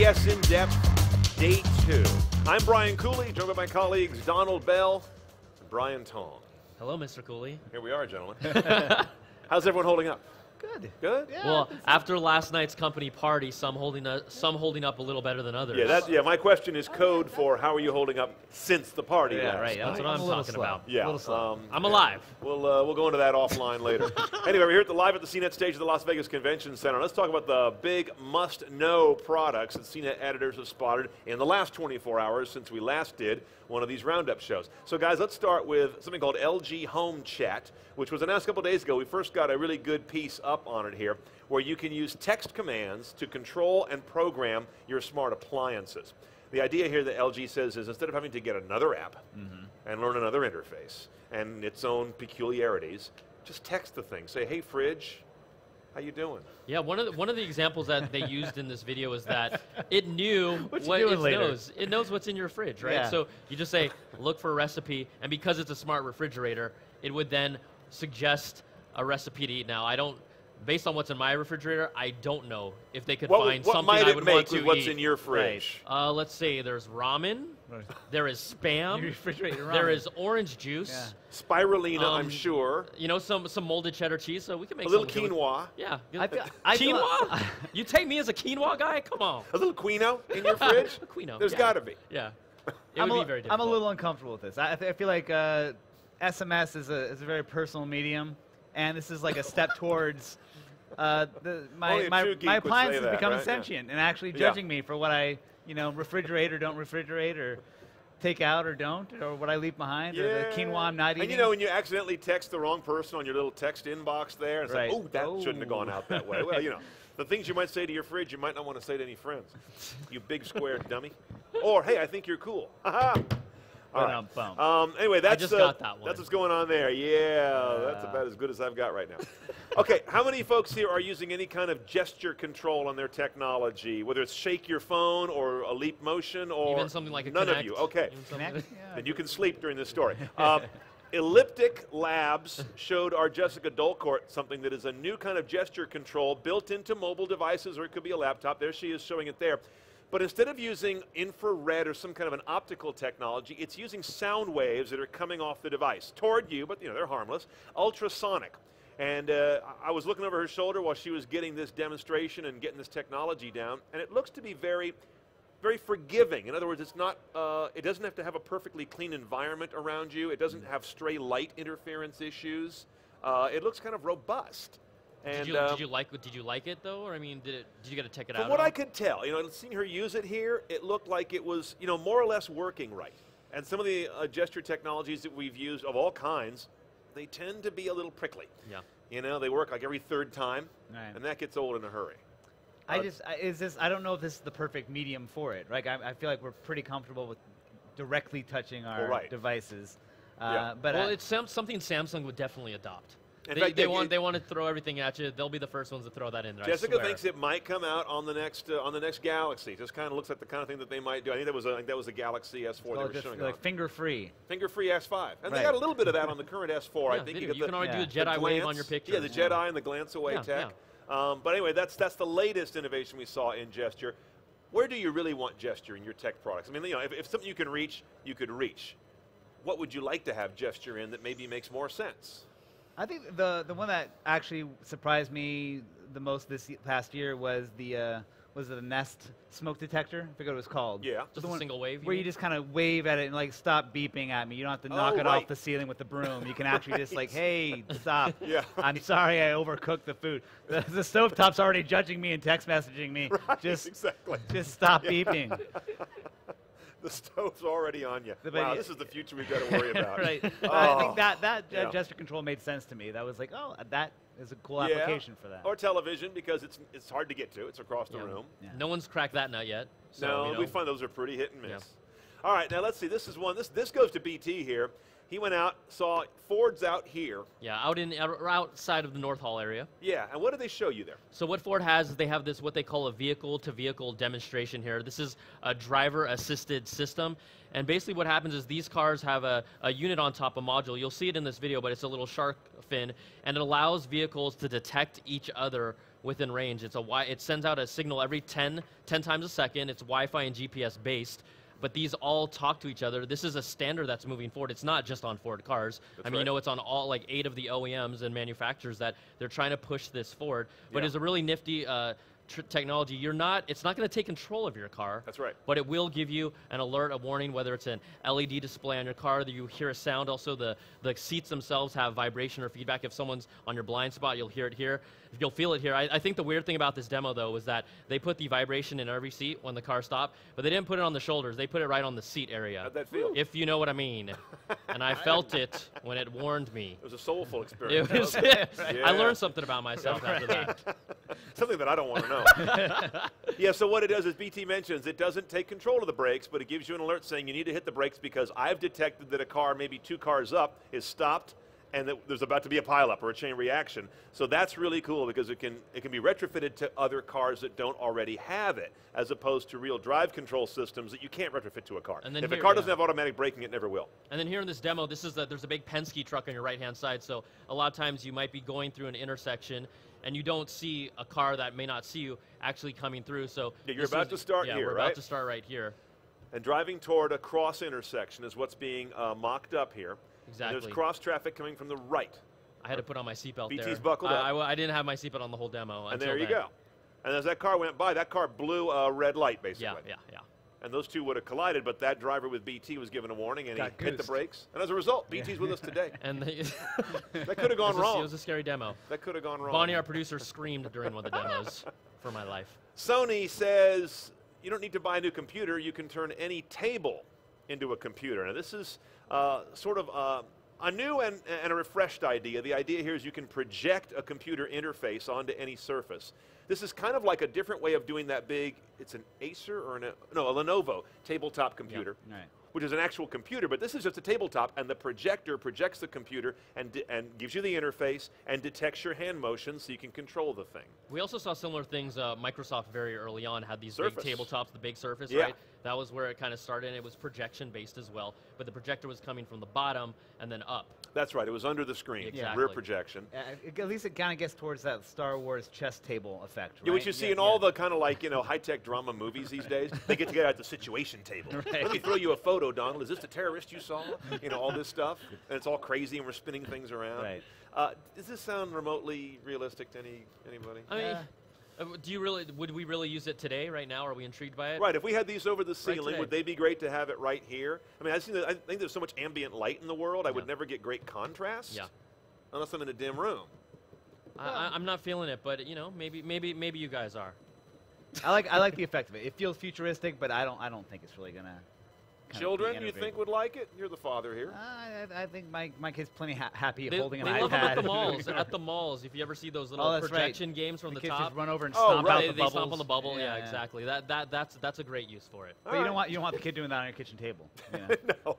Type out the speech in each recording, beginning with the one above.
CES In Depth, Day 2. I'm Brian Cooley, joined by my colleagues Donald Bell and Brian Tong. Hello, Mr. Cooley. Here we are, gentlemen. How's everyone holding up? Good. Good? Yeah, Well, after last night's company party, some holding up a little better than others. Yeah, my question is code for how are you holding up since the party last right. That's what I'm talking about. Yeah, I'm alive. We'll go into that offline later. Anyway, we're here live at the CNET stage of the Las Vegas Convention Center. Let's talk about the big must-know products that CNET editors have spotted in the last 24 hours since we last did one of these roundup shows. So guys, let's start with something called LG Home Chat, which was announced a couple days ago. We first got a really good piece up on it here, where you can use text commands to control and program your smart appliances. The idea here that LG says is instead of having to get another app and learn another interface and its own peculiarities, just text the thing. Say, hey fridge, how you doing? Yeah, one of the examples that they used in this video is that it knew what doing it later? knows. It knows what's in your fridge, right? Yeah. So you just say, look for a recipe, and because it's a smart refrigerator, it would then suggest a recipe to eat. Now, based on what's in my refrigerator, I don't know if they could find something I would want to eat. What's in your fridge? Let's say there's ramen, there is Spam, refrigerator ramen. there is orange juice, Spirulina, I'm sure. you know, some molded cheddar cheese, so we can make A little something with- quinoa. Yeah. I feel- Quinoa? You take me as a quinoa guy? Come on. A little quinoa in your fridge? Quinoa. There's yeah. got to be. Yeah. It would be very difficult. I'm a little uncomfortable with this. I feel like SMS is a very personal medium, and this is like a step towards my Only a true geek would appliance say is that, becoming right? sentient and actually judging me for what I refrigerate or don't refrigerate or take out or don't, or what I leave behind, or the quinoa I'm not eating. And you know, when you accidentally text the wrong person on your little text inbox there, it's like, Right. oh, that shouldn't have gone out that way. Well, you know, the things you might say to your fridge, you might not want to say to any friends. You big square dummy. Or, hey, I think you're cool. Ha-ha. All right. Anyway, that's just got that one. That's what's going on there. Yeah, that's about as good as I've got right now. Okay, how many folks here are using any kind of gesture control on their technology, whether it's shake your phone or a leap motion or Even something like a none Kinect. of you? Okay, Even something like- then you can sleep during this story. Elliptic Labs showed our Jessica Dolcourt something that is a new kind of gesture control built into mobile devices, or it could be a laptop. There she is showing it there. But instead of using infrared or some kind of an optical technology, it's using sound waves that are coming off the device toward you, but you know, they're harmless, ultrasonic. And I was looking over her shoulder while she was getting this demonstration and getting this technology down, and it looks to be very, very forgiving. In other words, it's not, it doesn't have to have a perfectly clean environment around you. It doesn't have stray light interference issues. It looks kind of robust. And, did you like it though, or I mean, did you get to check it out? From what I could tell, you know, seeing her use it here, it looked like it was, you know, more or less working right. And some of the gesture technologies that we've used of all kinds, they tend to be a little prickly. Yeah. You know, they work like every third time, Right. and that gets old in a hurry. I don't know if this is the perfect medium for it. Right? I feel like we're pretty comfortable with directly touching our devices. Yeah. But Well, it's something Samsung would definitely adopt. In They fact, want to throw everything at you. They'll be the first ones to throw that in there. Jessica I swear. thinks it might come out on the next Galaxy. Just kind of looks like the kind of thing that they might do. I think that was a Galaxy S4 they were just showing like on. Finger-free. Finger-free S5, and they Right. got a little bit of that on the current S4. Yeah, I think you get can already do a the Jedi wave on glance. your picture. Yeah, the Jedi and the glance away Yeah, tech. But anyway, that's the latest innovation we saw in gesture. Where do you really want gesture in your tech products? I mean, you know, if something you can reach, you could reach. What would you like to have gesture in that maybe makes more sense? I think the one that actually surprised me the most this past year was the Nest smoke detector. I forget what it was called. Yeah. Just a single wave. Where you just kind of wave at it and like stop beeping at me. You don't have to knock it off the ceiling with the broom. You can actually just like, hey, stop. Yeah. I'm sorry I overcooked the food. The stovetop's already judging me and text messaging me. Right, Just exactly. Just stop beeping. The stove's already on you. The Wow, video- this is the future we've got to worry about. Right. Oh. I think that Yeah. gesture control made sense to me. That was like, oh, that is a cool application for that. Or television, because it's hard to get to. It's across the Yeah. room. Yeah. No one's cracked that nut yet. So, No, you know. we find those are pretty hit and miss. Yeah. All right, now let's see. This is one. This goes to BT here. He went out, saw Ford's out here. Yeah, outside of the North Hall area. Yeah, and what did they show you there? So what Ford has is they have this, what they call a vehicle-to-vehicle demonstration here. This is a driver-assisted system. And basically what happens is these cars have a unit on top, a module. You'll see it in this video, but it's a little shark fin, and it allows vehicles to detect each other within range. It sends out a signal every 10 times a second. It's Wi-Fi and GPS based. But these all talk to each other. This is a standard that's moving forward. It's not just on Ford cars. That's I mean, right. you know, it's on all, like 8 of the OEMs and manufacturers that they're trying to push this forward. But it's a really nifty technology. It's not going to take control of your car. That's right. But it will give you an alert, a warning, whether it's an LED display on your car, that you hear a sound. Also, the seats themselves have vibration or feedback. If someone's on your blind spot, you'll hear it here. You'll feel it here. I think the weird thing about this demo, though, was that they put the vibration in every seat when the car stopped, but they didn't put it on the shoulders. They put it right on the seat area. How'd that feel? If you know what I mean. And I felt it when it warned me. It was a soulful experience. It was, Yeah. I learned something about myself after that. Something that I don't want to know. Yeah, so what it does is BT mentions it doesn't take control of the brakes, but it gives you an alert saying you need to hit the brakes because I've detected that a car, maybe 2 cars up, is stopped and that there's about to be a pileup or a chain reaction. So that's really cool because it can be retrofitted to other cars that don't already have it, as opposed to real drive control systems that you can't retrofit to a car. And then if a car doesn't have automatic braking, it never will. And then here in this demo, there's a big Penske truck on your right-hand side, so a lot of times you might be going through an intersection and you don't see a car that may not see you actually coming through. So yeah, you're about to start here, right? Yeah, we're about to start right here. And driving toward a cross intersection is what's being mocked up here. Exactly. And there's cross traffic coming from the right. I had to put on my seatbelt there. BT's buckled up. I didn't have my seatbelt on the whole demo. And there you go. And as that car went by, that car blew a red light, basically. Yeah. And those two would have collided, but that driver with BT was given a warning, and he Got hit the goosed. brakes. And as a result, BT's with us today. And That could have gone wrong. It was a scary demo. That could have gone wrong. Bonnie, our producer, screamed during one of the demos for my life. Sony says you don't need to buy a new computer. You can turn any table into a computer. Now, this is sort of a new and a refreshed idea. The idea here is you can project a computer interface onto any surface. This is kind of like a different way of doing that big, it's an Acer or a Lenovo tabletop computer, Yep. Right. which is an actual computer, but this is just a tabletop, and the projector projects the computer and gives you the interface and detects your hand motion so you can control the thing. We also saw similar things. Microsoft very early on had these Surface. big tabletops, the big Surface, Yeah. right? That was where it kind of started, and it was projection-based as well. But the projector was coming from the bottom and then up. That's right, it was under the screen, Exactly. rear projection. At least it kind of gets towards that Star Wars chess table effect, right? Yeah, which you see in all the kind of like, high-tech drama movies these days. They get together at the situation table. Right. Let me throw you a photo, Donald. Is this the terrorist you saw? All this stuff. And it's all crazy and we're spinning things around. Right. Does this sound remotely realistic to anybody? I mean, would we really use it today, right now? Are we intrigued by it? Right, if we had these over the ceiling, today. would they be great to have it right here? I mean, I think there's so much ambient light in the world, I would Yeah. never get great contrast. Yeah. Unless I'm in a dim room. I'm not feeling it, but maybe you guys are. I like the effect of it. It feels futuristic, but I don't think it's really gonna. Children, you think would like it? You're the father here. I think my kid's plenty happy They holding an love iPad. them at the malls. At the malls, if you ever see those little that's projection games from the kids top, just run over and Oh, stomp right. out they the bubbles. stomp on the bubble. Yeah, Yeah. exactly. That's a great use for it. But you don't want the kid doing that on your kitchen table.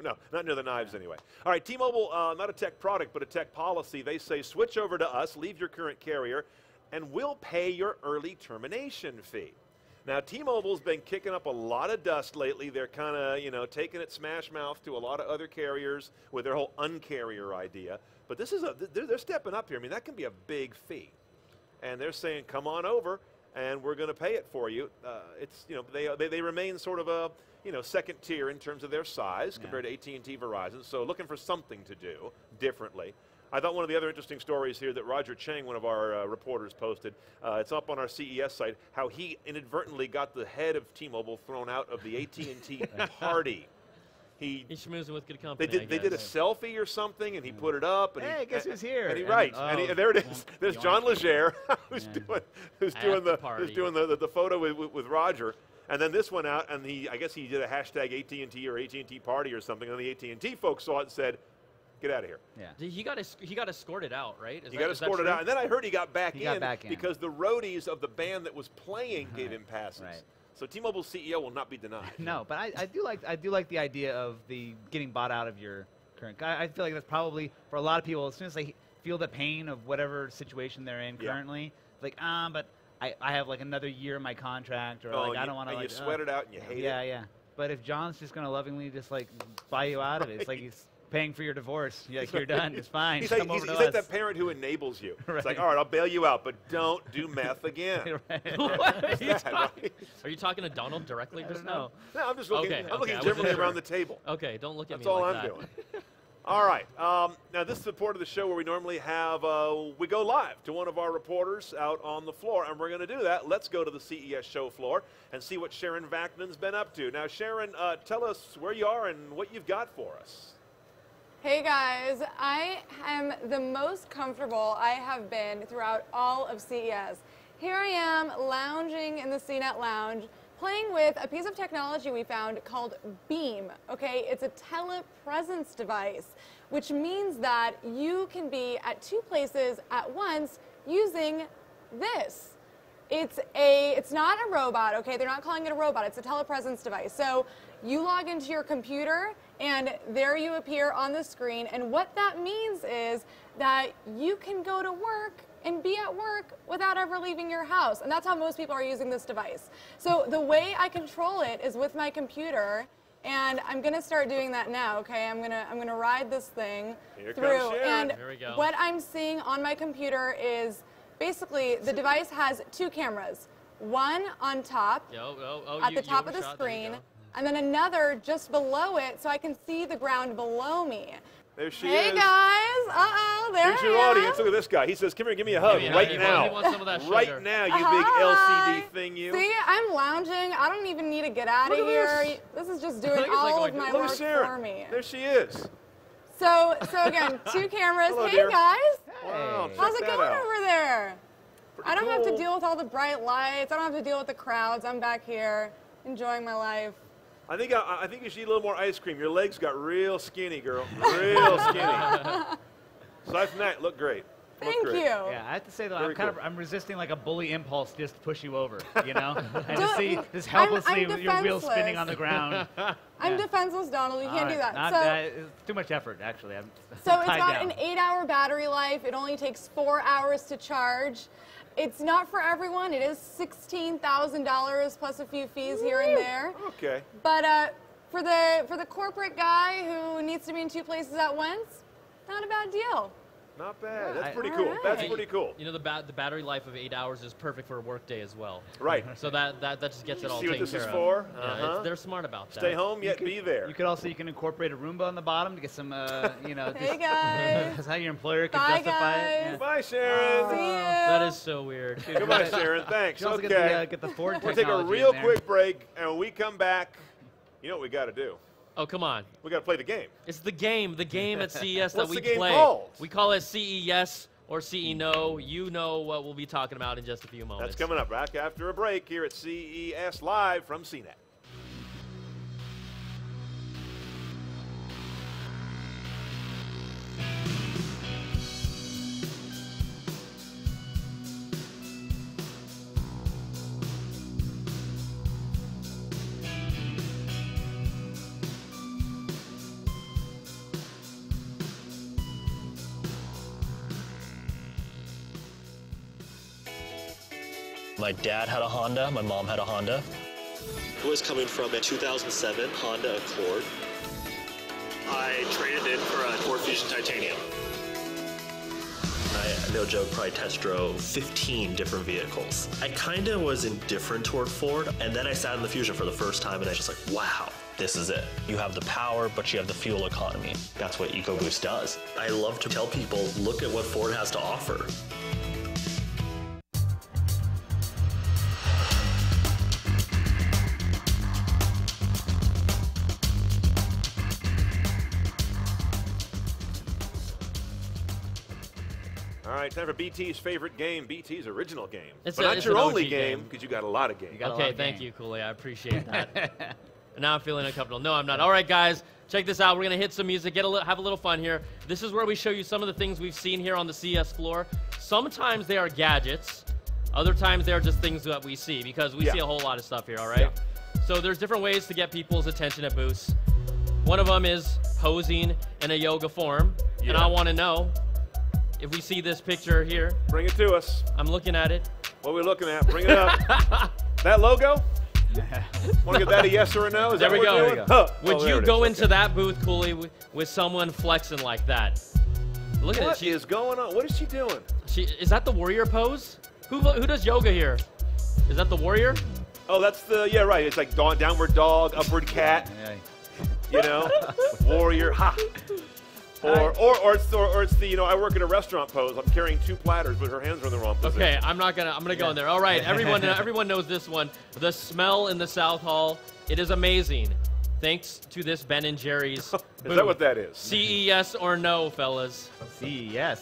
No, not near the knives anyway. All right, T-Mobile, not a tech product, but a tech policy. They say switch over to us, leave your current carrier, and we'll pay your early termination fee. Now, T-Mobile's been kicking up a lot of dust lately. They're kind of, taking it smash mouth to a lot of other carriers with their whole uncarrier idea. But this is they're stepping up here. I mean, that can be a big fee. And they're saying, come on over, and we're going to pay it for you. They remain sort of a, second tier in terms of their size compared to AT&T, Verizon. So looking for something to do differently. I thought one of the other interesting stories here that Roger Chang, one of our reporters, posted, it's up on our CES site, how he inadvertently got the head of T-Mobile thrown out of the AT&T party. He's schmoozing with good company. They did a selfie or something, and he put it up. And Hey, guess who's here? And And there it is. There's John Legere, who's doing the photo with Roger. And then this went out, and I guess he did a hashtag AT&T or AT&T party or something, and the AT&T folks saw it and said, get out of here. Yeah. He got escorted out, right? He got escorted out, and then I heard he got back in because the roadies of the band that was playing gave him passes. Right. So T-Mobile's CEO will not be denied. No, but I do like the idea of the getting bought out of your current. I feel like that's probably, for a lot of people, as soon as they feel the pain of whatever situation they're in currently, like, but I have like another year in my contract, or like I don't want to. And like, you sweat it out and you hate it. Yeah. But if John's just gonna lovingly just like buy you out of it, it's like he's paying for your divorce. You're done. It's fine. He's like that parent who enables you. It's like, all right, I'll bail you out, but don't do meth again. What are you talking? Are you talking to Donald directly just now? No, I'm just looking. I'm looking generally around the table. Okay, don't look at me That's all like I'm that. doing. All right. Now, this is the part of the show where we normally have, we go live to one of our reporters out on the floor, and we're going to do that. Let's go to the CES show floor and see what Sharon Vaknin's been up to. Now, Sharon, tell us where you are and what you've got for us. Hey guys, I am the most comfortable I have been throughout all of CES. Here I am lounging in the CNET lounge, playing with a piece of technology we found called Beam. Okay, it's a telepresence device, which means that you can be at 2 places at once using this. It's not a robot, okay? They're not calling it a robot. It's a telepresence device. So you log into your computer, and there you appear on the screen. And what that means is that you can go to work and be at work without ever leaving your house. And that's how most people are using this device. So the way I control it is with my computer. And I'm gonna start doing that now, okay? I'm gonna ride this thing through. And there we go. what I'm seeing on my computer is basically the device has 2 cameras. One on top, at the top of the screen, and then another just below it so I can see the ground below me. There she is. Hey guys, there Here's your audience. Look at this guy. He says, come here, give me a hug right now. He wants some of that sugar. Right now, you big LCD thing, you. See, I'm lounging. I don't even need to get out of here. This is just doing all of my work for me. There she is. So again, 2 cameras. Hello, hey dear. guys. Wow, How's it check that going out. over there? Pretty I don't have to cool. deal with all the bright lights. I don't have to deal with the crowds. I'm back here enjoying my life. I think you should eat a little more ice cream. Your legs got real skinny, girl. Real skinny. Aside from that, look great. Thank you. Yeah, I have to say though, I'm resisting like a bully impulse just to push you over, you know, and to see just helplessly with your wheels spinning on the ground. I'm defenseless, Donald. You can't do that. It's too much effort, actually. So it's got an 8-hour battery life. It only takes 4 hours to charge. It's not for everyone. It is $16,000 plus a few fees here and there. Okay. But for the corporate guy who needs to be in 2 places at once, not a bad deal. Not bad. That's pretty cool. That's pretty cool. You know, the battery life of 8 hours is perfect for a work day as well. Right. So that just gets it all See what taken this is care for? of. Yeah, they're smart about that. Stay home, yet be there. You can incorporate a Roomba on the bottom to get some, you know. Hey guys. That's how your employer can Bye, justify guys. it. Yeah. Goodbye, Sharon. See you. That is so weird. Goodbye, Sharon. Thanks. You also Okay. get the Ford We'll take a technology real in there. quick break, and when we come back, you know what we got to do? Oh, come on. We got to play the game. It's the game at CES that What's we the game play. called? We call it CES or CE No. You know what we'll be talking about in just a few moments. That's coming up back after a break here at CES Live from CNET. My dad had a Honda, my mom had a Honda. It was coming from a 2007 Honda Accord. I traded it for a Ford Fusion Titanium. I, no joke, probably test drove 15 different vehicles. I kind of was indifferent toward Ford, and then I sat in the Fusion for the first time, and I was just like, wow, this is it. You have the power, but you have the fuel economy. That's what EcoBoost does. I love to tell people, look at what Ford has to offer. All right, time for BT's favorite game, BT's original game. It's but not it's your an only OG game, because you got a lot of games. Okay, thank you, Kool-Aid. I appreciate that. Now I'm feeling uncomfortable. No, I'm not. All right, guys, check this out. We're going to hit some music, have a little fun here. This is where we show you some of the things we've seen here on the CES floor. Sometimes they are gadgets. Other times they are just things that we see, because we see a whole lot of stuff here, all right? Yeah. So there's different ways to get people's attention at booths. One of them is posing in a yoga form, and I want to know if we see this picture here. Bring it to us. I'm looking at it. What are we looking at? Bring it up. That logo? Want to get that a yes or a no? Is There that we what go. we're doing? Huh. Would there you it go is. into that booth, Cooley, with someone flexing like that? Look at What it. is going on? What is she doing? Is that the warrior pose? Who does yoga here? Is that the warrior? Oh, that's the, yeah, right. It's like downward dog, upward cat, you know, warrior, ha. Or it's the, you know, I work at a restaurant pose. I'm carrying 2 platters, but her hands are in the wrong position. Okay, I'm gonna go in there. All right, everyone knows this one. The smell in the South Hall, it is amazing. Thanks to this Ben & Jerry's Is booth. that what that is? CES or no, fellas? CES.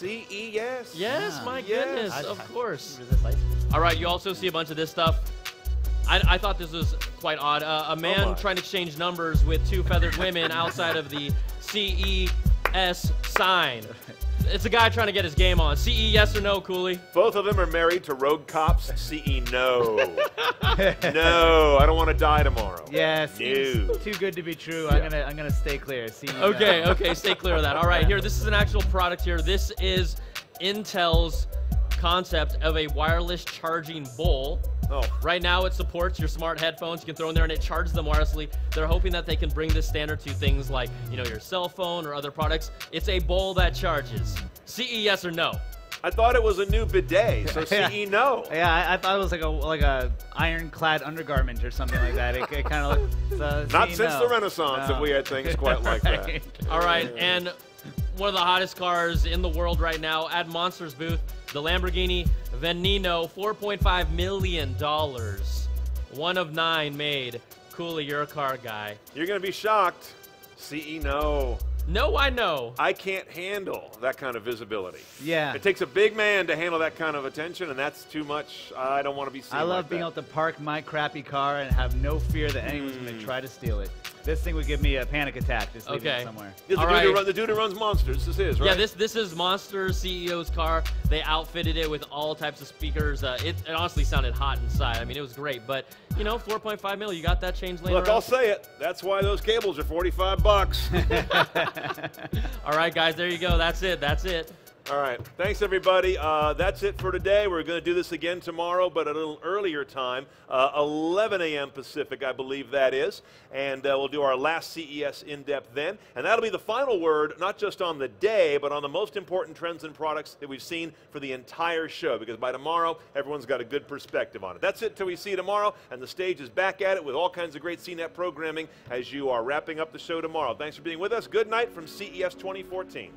CES? Yes, my goodness, of course. Resist ice cream. All right, you also see a bunch of this stuff. I thought this was quite odd. A man trying to exchange numbers with 2 feathered women outside of the CES sign. It's a guy trying to get his game on. CE yes or no, Cooley? Both of them are married to rogue cops. CE no. No, I don't want to die tomorrow. Yes. No. Too good to be true. I'm gonna stay clear. Okay, stay clear of that. All right, here, this is an actual product here. This is Intel's concept of a wireless charging bowl. Oh. Right now, it supports your smart headphones. You can throw in there and it charges them wirelessly. They're hoping that they can bring this standard to things like, you know, your cell phone or other products. It's a bowl that charges. CE yes or no? I thought it was a new bidet, so CE no. Yeah, I thought it was like a ironclad undergarment or something like that. It kind of looked. Not CE since no. the Renaissance have we had things quite like that. All right, and one of the hottest cars in the world right now at Monster's booth, the Lamborghini Veneno, $4.5 million. 1 of 9 made. Cooley, you're a car guy. You're going to be shocked. CE no. No, I know. I can't handle that kind of visibility. Yeah. It takes a big man to handle that kind of attention, and that's too much. I don't want to be seen I love like being that. able to park my crappy car and have no fear that anyone's going to try to steal it. This thing would give me a panic attack just leaving it somewhere. Yeah, the dude who runs Monsters, this is, right? Yeah, this is Monster's CEO's car. They outfitted it with all types of speakers. It honestly sounded hot inside. I mean, it was great. But, you know, 4.5 mil, you got that change later. Look, I'll say it. That's why those cables are 45 bucks. All right, guys, there you go. That's it. That's it. All right. Thanks, everybody. That's it for today. We're going to do this again tomorrow, but at a little earlier time, 11 a.m. Pacific, I believe that is. And we'll do our last CES in-depth then. And that'll be the final word, not just on the day, but on the most important trends and products that we've seen for the entire show. Because by tomorrow, everyone's got a good perspective on it. That's it till we see you tomorrow. And the stage is back at it with all kinds of great CNET programming as you are wrapping up the show tomorrow. Thanks for being with us. Good night from CES 2014.